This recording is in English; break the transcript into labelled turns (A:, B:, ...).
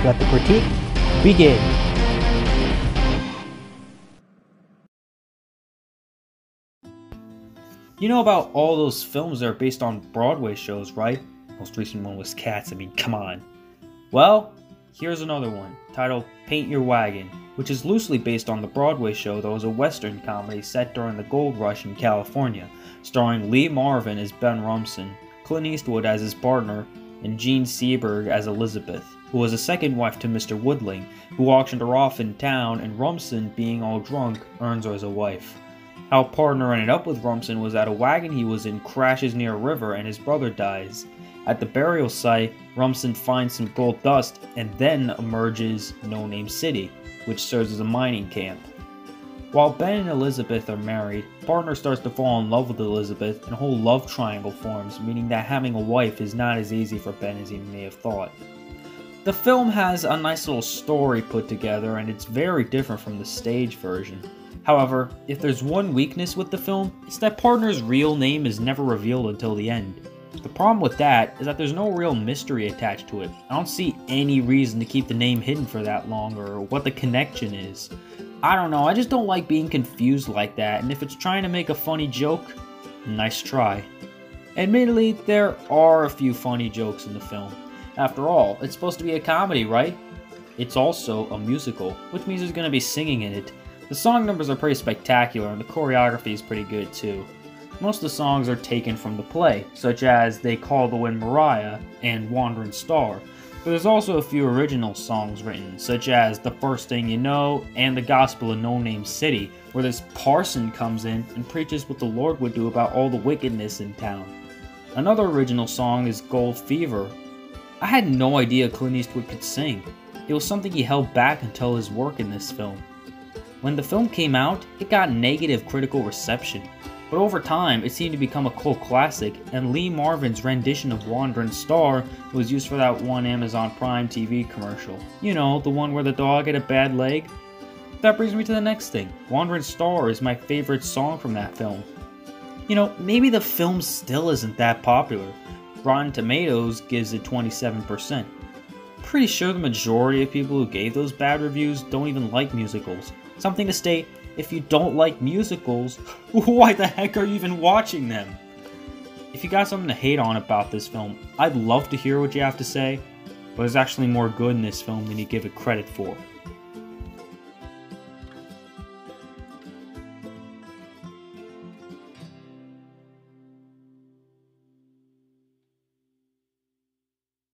A: Let the critique begin.
B: You know about all those films that are based on Broadway shows, right? Most recent one was Cats, I mean, come on. Well, here's another one, titled Paint Your Wagon, which is loosely based on the Broadway show that was a Western comedy set during the Gold Rush in California, starring Lee Marvin as Ben Rumson, Clint Eastwood as his partner, and Jean Seberg as Elizabeth, who was a second wife to Mr. Woodling, who auctioned her off in town, and Rumson, being all drunk, earns her as a wife. How partner ended up with Rumson was that a wagon he was in crashes near a river and his brother dies. At the burial site, Rumson finds some gold dust and then emerges No Name City, which serves as a mining camp. While Ben and Elizabeth are married, partner starts to fall in love with Elizabeth and a whole love triangle forms, meaning that having a wife is not as easy for Ben as he may have thought. The film has a nice little story put together and it's very different from the stage version. However, if there's one weakness with the film, it's that partner's real name is never revealed until the end. The problem with that is that there's no real mystery attached to it. I don't see any reason to keep the name hidden for that long or what the connection is. I don't know, I just don't like being confused like that, and if it's trying to make a funny joke, nice try. Admittedly, there are a few funny jokes in the film. After all, it's supposed to be a comedy, right? It's also a musical, which means there's going to be singing in it. The song numbers are pretty spectacular and the choreography is pretty good too. Most of the songs are taken from the play, such as They Call the Wind Mariah and Wandering Star, but there's also a few original songs written, such as The First Thing You Know and The Gospel of No Name City, where this parson comes in and preaches what the Lord would do about all the wickedness in town. Another original song is Gold Fever. I had no idea Clint Eastwood could sing. It was something he held back until his work in this film. When the film came out, it got negative critical reception, but over time it seemed to become a cult classic, and Lee Marvin's rendition of Wandering Star was used for that one Amazon Prime TV commercial. You know, the one where the dog had a bad leg? That brings me to the next thing. Wandering Star is my favorite song from that film. You know, maybe the film still isn't that popular. Rotten Tomatoes gives it 27%. Pretty sure the majority of people who gave those bad reviews don't even like musicals. Something to state, if you don't like musicals, why the heck are you even watching them? If you got something to hate on about this film, I'd love to hear what you have to say, but there's actually more good in this film than you give it credit for.